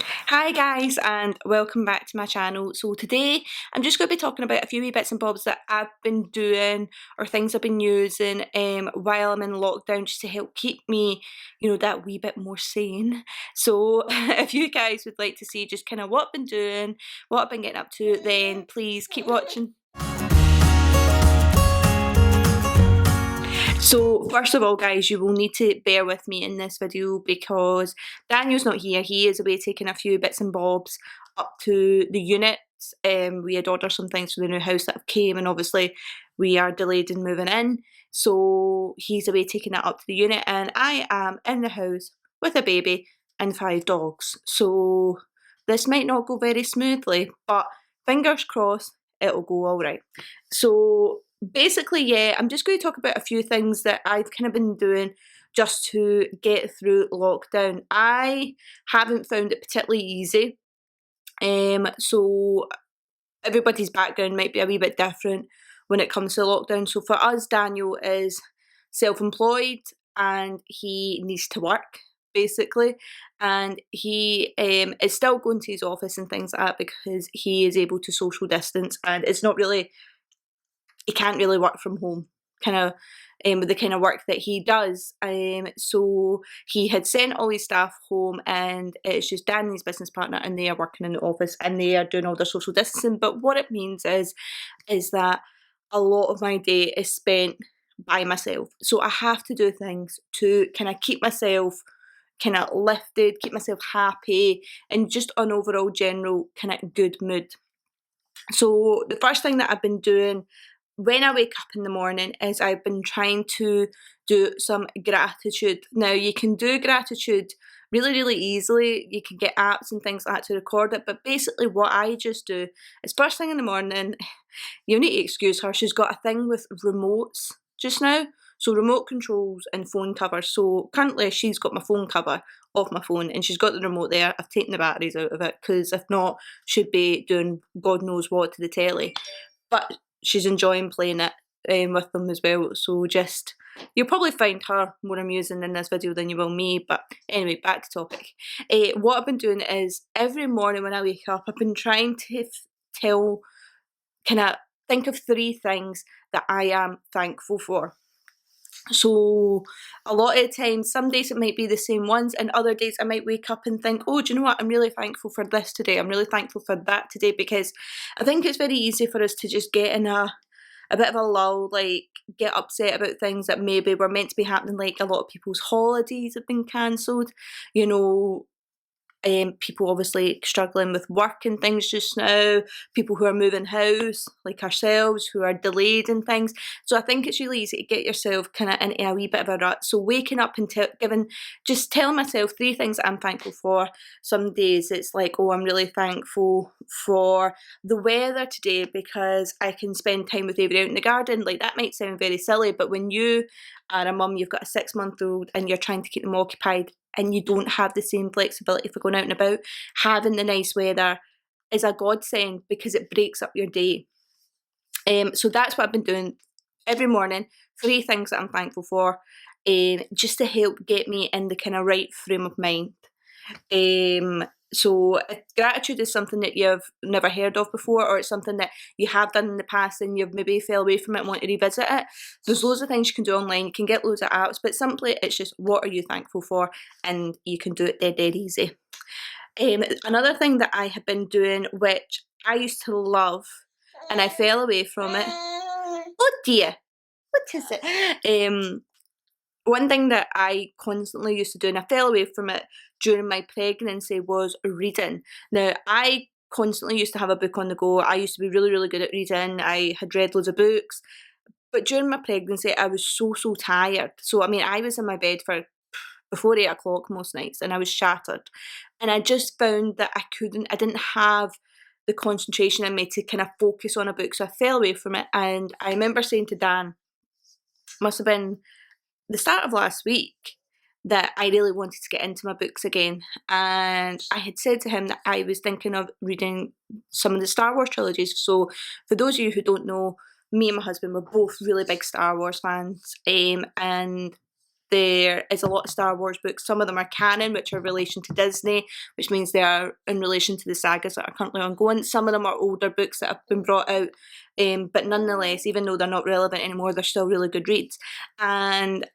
Hi guys and welcome back to my channel. So today I'm just going to be talking about a few wee bits and bobs that I've been doing or things I've been using while I'm in lockdown just to help keep me, that wee bit more sane. So if you guys would like to see just kind of what I've been doing, what I've been getting up to, then please keep watching. So first of all guys, you will need to bear with me in this video because Daniel's not here. He is away taking a few bits and bobs up to the units. We had ordered some things for the new house that have came and obviously we are delayed in moving in. So he's away taking that up to the unit and I am in the house with a baby and 5 dogs. So this might not go very smoothly, but fingers crossed it'll go alright. So basically, yeah, I'm just going to talk about a few things that I've kind of been doing just to get through lockdown. I haven't found it particularly easy. So everybody's background might be a wee bit different when it comes to lockdown. So for us, Daniel is self-employed and he needs to work basically, and he is still going to his office and things like that because he is able to social distance, and it's not really, he can't really work from home kind of with the kind of work that he does. So he had sent all his staff home and it's just Dan and his business partner and they are working in the office and they are doing all their social distancing. But what it means is that a lot of my day is spent by myself. So I have to do things to kind of keep myself kind of lifted, keep myself happy and just an overall general kind of good mood. So the first thing that I've been doing when I wake up in the morning is I've been trying to do some gratitude. Now you can do gratitude really, really easily. You can get apps and things like that to record it, but basically what I just do is first thing in the morning, you need to excuse her, she's got a thing with remotes just now. So remote controls and phone covers. So currently she's got my phone cover off my phone and she's got the remote there. I've taken the batteries out of it because if not, she'd be doing God knows what to the telly. But she's enjoying playing it with them as well. So just, you'll probably find her more amusing in this video than you will me. But anyway, back to topic. What I've been doing is every morning when I wake up, I've been trying to tell, kind of think of 3 things that I am thankful for. So a lot of the times, some days it might be the same ones and other days I might wake up and think, oh, do you know what, I'm really thankful for this today, I'm really thankful for that today, because I think it's very easy for us to just get in a bit of a lull, like get upset about things that maybe were meant to be happening, like a lot of people's holidays have been cancelled, you know, people obviously struggling with work and things just now, people who are moving house like ourselves who are delayed and things. So I think it's really easy to get yourself kind of into a wee bit of a rut. So waking up and just telling myself 3 things that I'm thankful for. Some days it's like, oh, I'm really thankful for the weather today because I can spend time with Avery out in the garden. Like that might sound very silly, but when you are a mum, you've got a 6-month-old and you're trying to keep them occupied and you don't have the same flexibility for going out and about, having the nice weather is a godsend because it breaks up your day. So that's what I've been doing every morning, 3 things that I'm thankful for, just to help get me in the kind of right frame of mind. So if gratitude is something that you've never heard of before, or it's something that you have done in the past and you've maybe fell away from it and want to revisit it, there's loads of things you can do online. You can get loads of apps, but simply it's just what are you thankful for, and you can do it dead easy. Another thing that I have been doing, which I used to love and I fell away from it. Oh dear, what is it? One thing that I constantly used to do, and I fell away from it during my pregnancy, was reading. Now, I constantly used to have a book on the go. I used to be really, really good at reading. I had read loads of books. But during my pregnancy, I was so, so tired. So, I mean, I was in my bed for before 8 o'clock most nights and I was shattered. And I just found that I didn't have the concentration in me to kind of focus on a book. So I fell away from it. And I remember saying to Dan, must have been the start of last week, that I really wanted to get into my books again, and I had said to him that I was thinking of reading some of the Star Wars trilogies. So for those of you who don't know, me and my husband were both really big Star Wars fans, and there is a lot of Star Wars books. Some of them are canon, which are in relation to Disney, which means they are in relation to the sagas that are currently ongoing. Some of them are older books that have been brought out, but nonetheless, even though they're not relevant anymore, they're still really good reads. And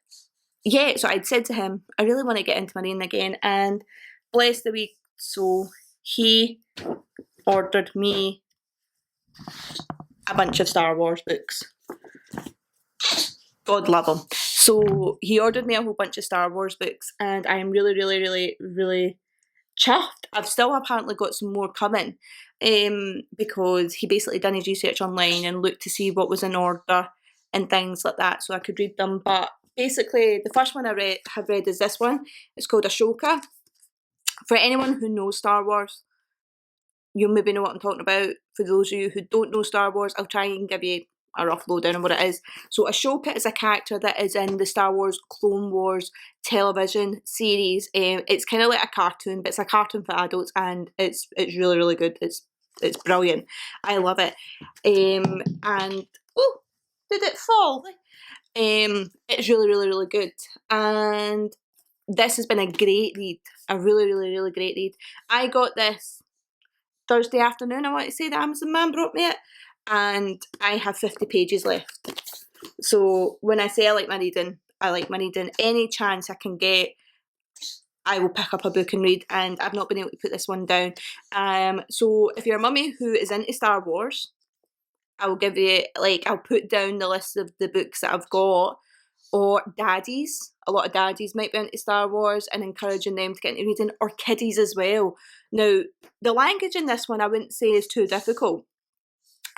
yeah, so I'd said to him, I really want to get into Marine again, and bless the week, so he ordered me a bunch of Star Wars books. God love him. So he ordered me a whole bunch of Star Wars books, and I am really, really, really, really chuffed. I've still apparently got some more coming, because he basically done his research online and looked to see what was in order and things like that, so I could read them. But basically, the first one I have read is this one. It's called Ashoka. For anyone who knows Star Wars, you'll maybe know what I'm talking about. For those of you who don't know Star Wars, I'll try and give you a rough lowdown on what it is. So Ashoka is a character that is in the Star Wars Clone Wars television series. It's kind of like a cartoon, but it's a cartoon for adults, and it's really, really good. It's brilliant. I love it. And oh, did it fall? It's really, really, really good. And this has been a great read. A really, really, really great read. I got this Thursday afternoon, I want to say. The Amazon man brought me it, and I have 50 pages left. So when I say I like my reading, I like my reading. Any chance I can get, I will pick up a book and read, and I've not been able to put this one down. So if you're a mummy who is into Star Wars, I will give you, I'll put down the list of the books that I've got. Or daddies, a lot of daddies might be into Star Wars, and encouraging them to get into reading, or kiddies as well. Now, the language in this one I wouldn't say is too difficult.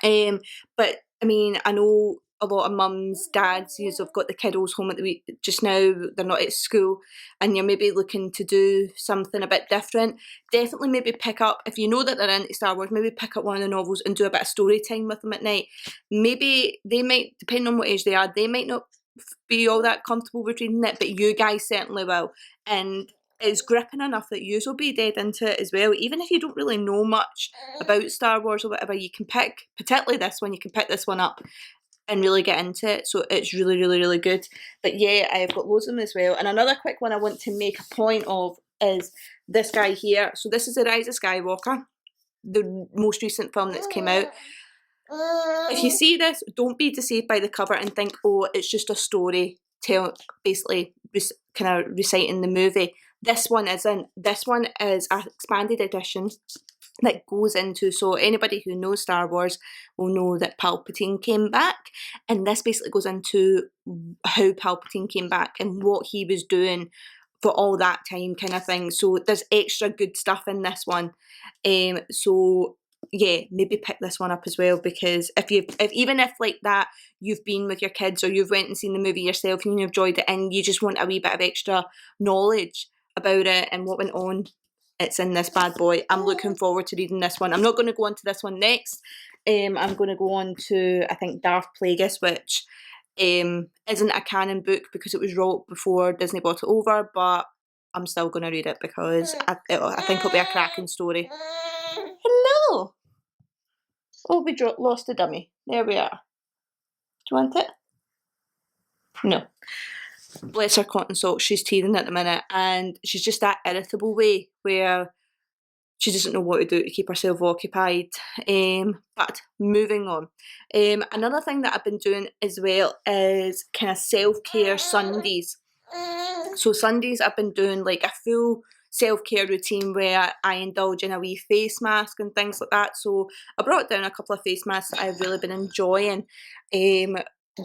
But I mean, I know a lot of mums, dads, you've got the kiddos home at the week just now, they're not at school, and you're maybe looking to do something a bit different. Definitely maybe pick up, if you know that they're into Star Wars, maybe pick up one of the novels and do a bit of story time with them at night. Maybe they might, depending on what age they are, they might not be all that comfortable with reading it, but you guys certainly will. And it's gripping enough that you will be dead into it as well. Even if you don't really know much about Star Wars or whatever, you can pick, particularly this one, you can pick this one up and really get into it. So it's really, really, really good. But yeah, I've got loads of them as well. And another quick one I want to make a point of is this guy here. So this is The Rise of Skywalker, the most recent film that's came out. If you see this, don't be deceived by the cover and think, oh, it's just a story, basically kind of reciting the movie. This one isn't. This one is an expanded edition that goes into, so anybody who knows Star Wars will know that Palpatine came back, and this basically goes into how Palpatine came back and what he was doing for all that time, kind of thing. So there's extra good stuff in this one. So yeah, maybe pick this one up as well, because if even if like that, you've been with your kids or you've went and seen the movie yourself and you've enjoyed it and you just want a wee bit of extra knowledge about it and what went on, it's in this bad boy. I'm looking forward to reading this one. I'm not going to go on to this one next. I'm going to go on to, I think, Darth Plagueis, which isn't a canon book because it was wrote before Disney bought it over, but I'm still going to read it because I think it'll be a cracking story. Hello! Oh, we lost the dummy. There we are. Do you want it? No. Bless her cotton socks, she's teething at the minute, and she's just that irritable way where she doesn't know what to do to keep herself occupied. But moving on. Another thing that I've been doing as well is kind of self-care Sundays. So Sundays I've been doing like a full self-care routine where I indulge in a wee face mask and things like that. So I brought down a couple of face masks that I've really been enjoying.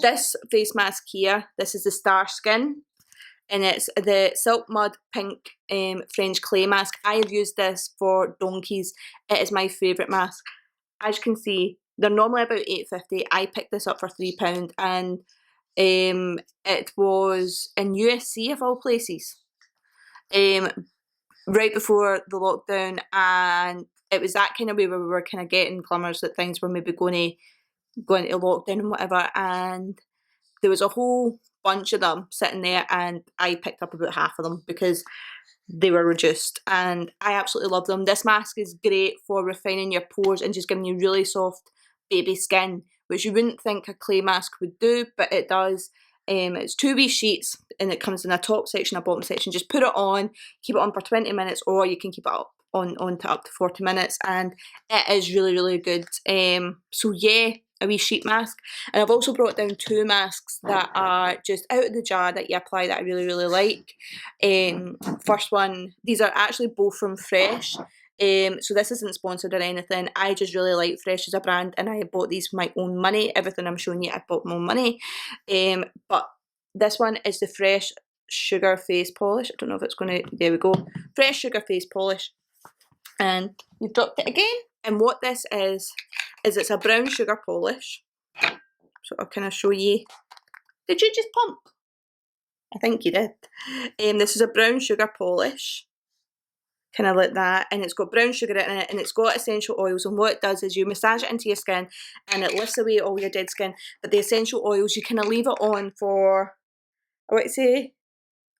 This face mask here, this is the Star Skin, and it's the Silk Mud Pink French Clay Mask. I have used this for donkeys. It is my favourite mask. As you can see, they're normally about £8.50. I picked this up for £3, and it was in USC of all places, right before the lockdown, and it was that kind of way where we were kind of getting glimmers that things were maybe going into lockdown and whatever, and there was a whole bunch of them sitting there, and I picked up about half of them because they were reduced, and I absolutely love them. This mask is great for refining your pores and just giving you really soft baby skin, which you wouldn't think a clay mask would do, but it does. It's 2 wee sheets and it comes in a top section, a bottom section. Just put it on, keep it on for 20 minutes, or you can keep it up on to up to 40 minutes, and it is really, really good. So yeah, a wee sheet mask. And I've also brought down 2 masks that are just out of the jar that you apply that I really, really like. First one, these are actually both from Fresh. So this isn't sponsored or anything. I just really like Fresh as a brand, and I bought these for my own money. Everything I'm showing you, I bought my own money. But this one is the Fresh Sugar Face Polish. I don't know if it's going to, there we go. Fresh Sugar Face Polish. And you've dropped it again. And what this is it's a brown sugar polish. So I'll kind of show you. Did you just pump? I think you did. This is a brown sugar polish. Kind of like that, and it's got brown sugar in it, and it's got essential oils, and what it does is you massage it into your skin and it lifts away all your dead skin, but the essential oils, you kind of leave it on for, I would say,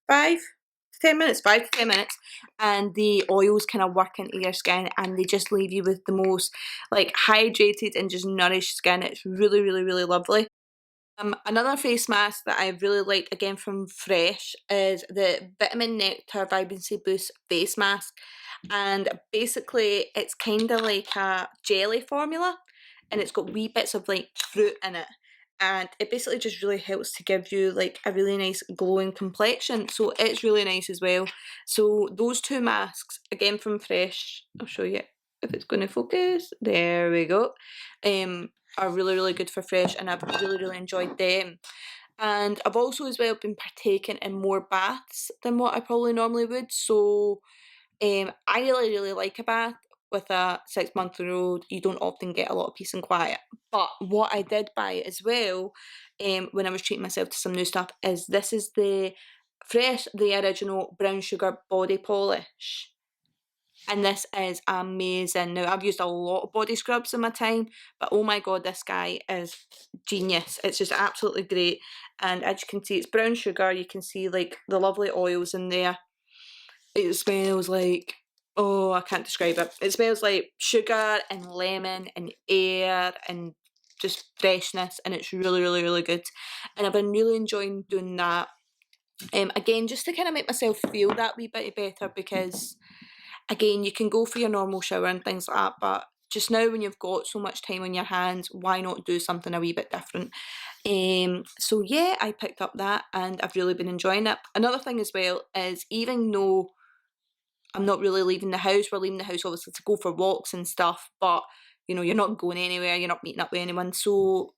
5 to 10 minutes, 5 to 10 minutes, and the oils kind of work into your skin, and they just leave you with the most like hydrated and just nourished skin. It's really, really, really lovely. Another face mask that I really like, again from Fresh, is the Vitamin Nectar Vibrancy Boost face mask, and basically it's kind of like a jelly formula, and it's got wee bits of like fruit in it, and it basically just really helps to give you like a really nice glowing complexion, so it's really nice as well. So those 2 masks, again from Fresh, I'll show you if it's going to focus, there we go, are really, really good for Fresh, and I've really, really enjoyed them. And I've also as well been partaking in more baths than what I probably normally would. So I really, really like a bath. With a 6-month-old, you don't often get a lot of peace and quiet. But what I did buy as well, when I was treating myself to some new stuff, is this is the Fresh, the original brown sugar body polish. And this is amazing. Now, I've used a lot of body scrubs in my time, but oh my god, this guy is genius. It's just absolutely great. And as you can see, it's brown sugar. You can see like the lovely oils in there. It smells like, oh, I can't describe it. It smells like sugar and lemon and air and just freshness, and it's really, really, really good. And I've been really enjoying doing that. Again, just to kind of make myself feel that wee bit better, because again, you can go for your normal shower and things like that, but just now when you've got so much time on your hands, why not do something a wee bit different? So yeah, I picked up that and I've really been enjoying it. Another thing as well is, even though I'm not really leaving the house, we're leaving the house obviously to go for walks and stuff, but you know, you're not going anywhere, you're not meeting up with anyone, so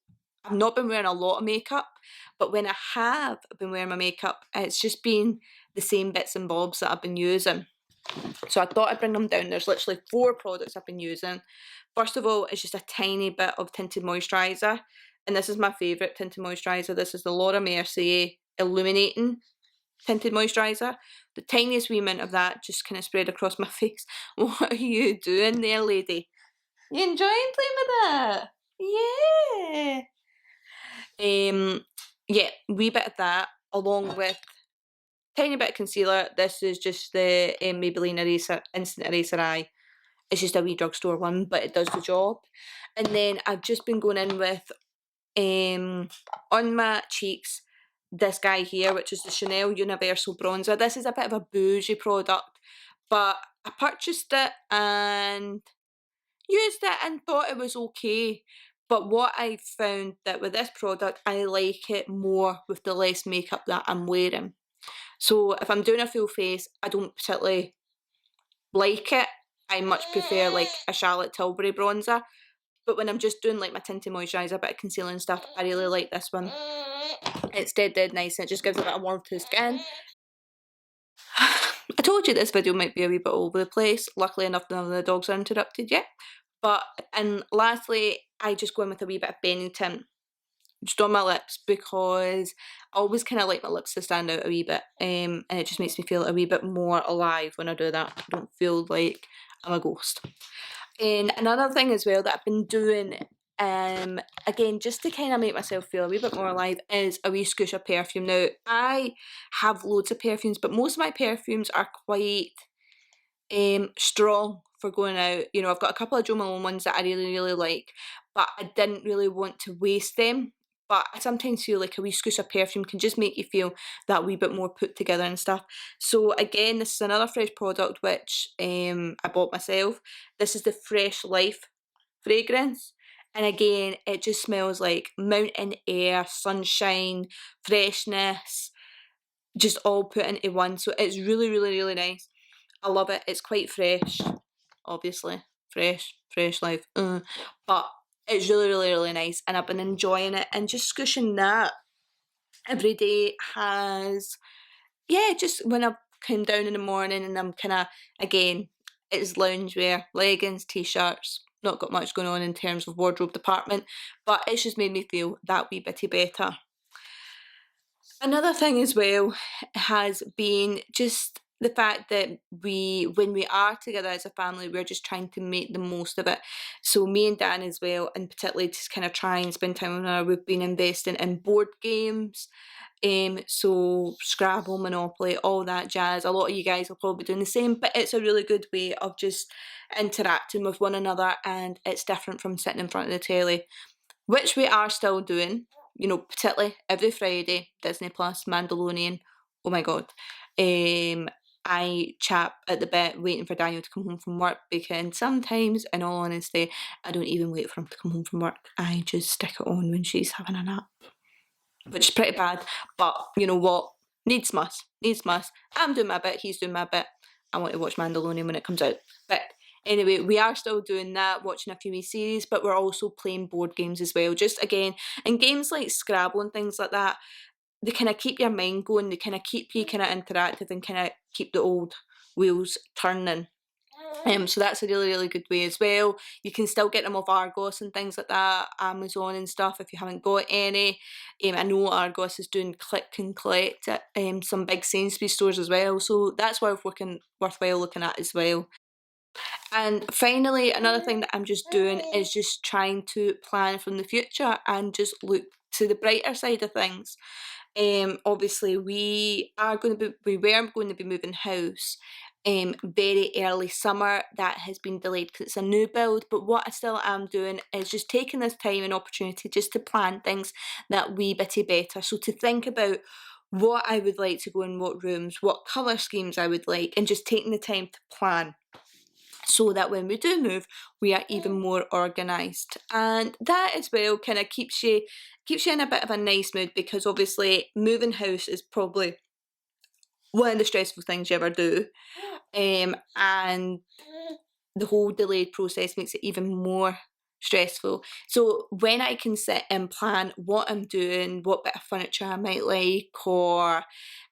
I've not been wearing a lot of makeup, but when I have been wearing my makeup, it's just been the same bits and bobs that I've been using. So I thought I'd bring them down. There's literally 4 products I've been using. First of all, it's just a tiny bit of tinted moisturiser, and this is my favourite tinted moisturiser. This is the Laura Mercier Illuminating Tinted Moisturiser. The tiniest wee amount of that just kind of spread across my face. What are you doing there, lady? You enjoying playing with that? Yeah. Yeah, wee bit of that, along with tiny bit of concealer. This is just the Maybelline Eraser Instant Eraser Eye. It's just a wee drugstore one, but it does the job. And then I've just been going in with, on my cheeks, this guy here, which is the Chanel Universal Bronzer. This is a bit of a bougie product, but I purchased it and used it and thought it was okay. But what I found that with this product, I like it more with the less makeup that I'm wearing. So if I'm doing a full face, I don't particularly like it. I much prefer like a Charlotte Tilbury bronzer. But when I'm just doing like my tinted moisturiser, a bit of concealer and stuff, I really like this one. It's dead, dead nice, and it just gives a bit of warmth to the skin. I told you this video might be a wee bit all over the place. Luckily enough, none of the dogs are interrupted yet. But, and lastly, I just go in with a wee bit of Bennington just on my lips, because I always kind of like my lips to stand out a wee bit, and it just makes me feel a wee bit more alive when I do that. I don't feel like I'm a ghost. And another thing as well that I've been doing, again, just to kind of make myself feel a wee bit more alive, is a wee scoosh of perfume. Now, I have loads of perfumes, but most of my perfumes are quite strong for going out. You know, I've got a couple of Jo Malone ones that I really, really like, but I didn't really want to waste them. but I sometimes feel like a wee scoosh of perfume can just make you feel that wee bit more put together and stuff. So again, this is another fresh product which I bought myself. This is the Fresh Life fragrance. And again, it just smells like mountain air, sunshine, freshness, just all put into one. So it's really, really, really nice. I love it. It's quite fresh, obviously. Fresh life. But it's really, really, really nice. And I've been enjoying it. And just squishing that every day has, yeah, just when I come down in the morning and I'm kind of, again, it's loungewear, leggings, t-shirts, not got much going on in terms of wardrobe department, but it's just made me feel that wee bitty better. Another thing as well has been just the fact that when we are together as a family, we're just trying to make the most of it. So me and Dan as well, and particularly to kind of try and spend time with her, we've been investing in board games. So Scrabble, Monopoly, all that jazz. A lot of you guys will probably be doing the same, but it's a really good way of just interacting with one another, and it's different from sitting in front of the telly, which we are still doing, you know, particularly every Friday, Disney Plus, Mandalorian, oh my god. I chap at the bit waiting for Daniel to come home from work, because sometimes, in all honesty, I don't even wait for him to come home from work. I just stick it on when she's having a nap, which is pretty bad, but you know what? Needs must. Needs must. I'm doing my bit, he's doing my bit. I want to watch Mandalorian when it comes out. But anyway, we are still doing that, watching a few wee series, but we're also playing board games as well. Just again, and games like Scrabble and things like that, they kind of keep your mind going, they kind of keep you kind of interactive and kind of keep the old wheels turning. So that's a really, really good way as well. You can still get them off Argos and things like that, Amazon and stuff if you haven't got any. I know Argos is doing click and collect at some big Sainsbury's stores as well, so that's worthwhile looking at as well. And finally, another thing that I'm just doing is just trying to plan from the future and just look to the brighter side of things. Obviously we were going to be moving house very early summer. That has been delayed because it's a new build, but what I still am doing is just taking this time and opportunity just to plan things that wee bitty better. So to think about what I would like to go in what rooms, what colour schemes I would like, and just taking the time to plan, so that when we do move, we are even more organised. And that as well kind of keeps you in a bit of a nice mood, because obviously moving house is probably one of the stressful things you ever do. And the whole delayed process makes it even more stressful. So when I can sit and plan what I'm doing, what bit of furniture I might like, or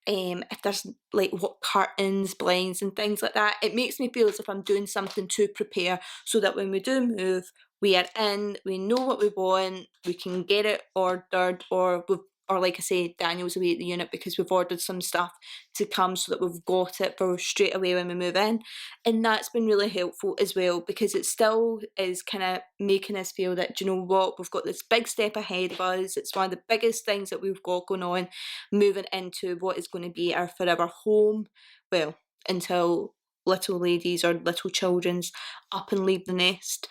if there's like what curtains, blinds and things like that, it makes me feel as if I'm doing something to prepare, so that when we do move, we are in, we know what we want, we can get it ordered, or like I say, Daniel's away at the unit because we've ordered some stuff to come, so that we've got it for straight away when we move in. And that's been really helpful as well, because it still is kind of making us feel that, do you know what, we've got this big step ahead of us. It's one of the biggest things that we've got going on, moving into what is going to be our forever home. Well, until little ladies or little children's up and leave the nest.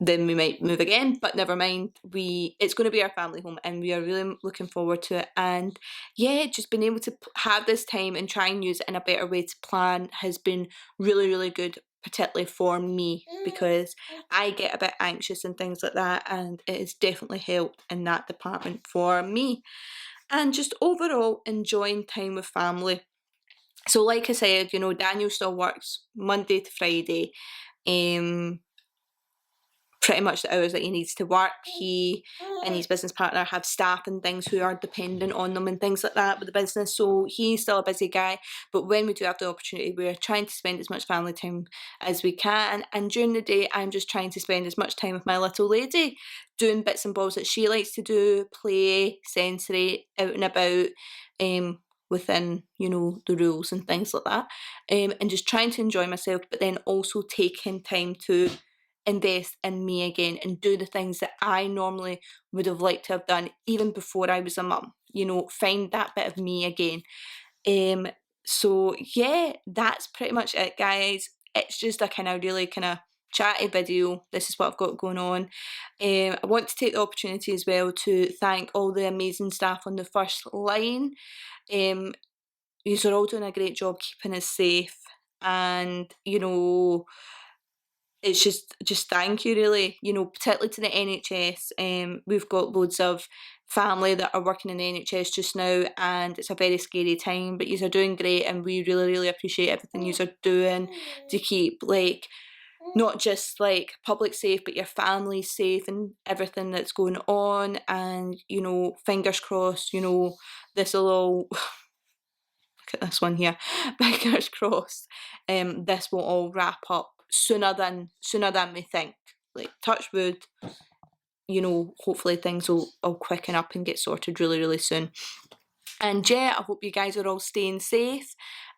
Then we might move again, but never mind. It's going to be our family home, and we are really looking forward to it. And yeah, just being able to have this time and try and use it in a better way to plan has been really, really good, particularly for me, because I get a bit anxious and things like that, and it has definitely helped in that department for me. And just overall enjoying time with family. So like I said, you know, Daniel still works Monday to Friday. Pretty much the hours that he needs to work. He and his business partner have staff and things who are dependent on them and things like that with the business, so he's still a busy guy. But when we do have the opportunity, we're trying to spend as much family time as we can, and during the day I'm just trying to spend as much time with my little lady, doing bits and bobs that she likes to do, play, sensory, out and about, within, you know, the rules and things like that, and just trying to enjoy myself, but then also taking time to invest in me again and do the things that I normally would have liked to have done even before I was a mum. You know, find that bit of me again. So yeah, that's pretty much it, guys. It's just a kind of really kind of chatty video. This is what I've got going on. I want to take the opportunity as well to thank all the amazing staff on the first line. Yous are all doing a great job keeping us safe, and it's just thank you really, particularly to the NHS. We've got loads of family that are working in the NHS just now, and it's a very scary time, but yous are doing great, and we really, really appreciate everything yous are doing to keep, like, not just like public safe, but your family safe and everything that's going on. And fingers crossed, this will all look at this one here. Fingers crossed, this will all wrap up sooner than we think. Like, touch wood, hopefully things will quicken up and get sorted really, really soon. And yeah, I hope you guys are all staying safe.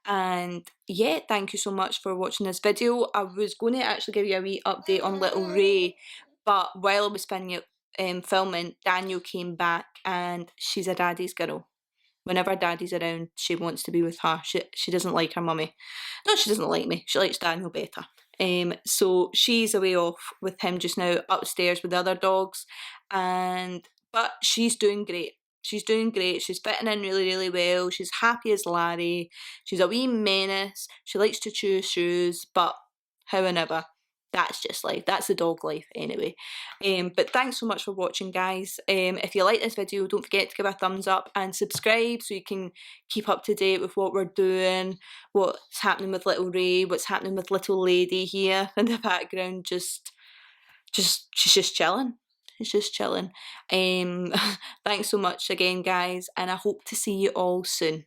And yeah, thank you so much for watching this video. I was going to actually give you a wee update on little Ray, but while I was filming, Daniel came back, and she's a daddy's girl. Whenever daddy's around, she wants to be with her. She doesn't like her mummy. No, she doesn't like me. She likes Daniel better. So she's away off with him just now upstairs with the other dogs, but she's doing great. She's doing great. She's fitting in really, really well. She's happy as Larry. She's a wee menace. She likes to chew shoes, but however, that's just life. That's the dog life anyway. But thanks so much for watching, guys. If you like this video, don't forget to give a thumbs up and subscribe so you can keep up to date with what we're doing, what's happening with little Ray, what's happening with little lady here in the background. She's just chilling. She's just chilling. Thanks so much again, guys, and I hope to see you all soon.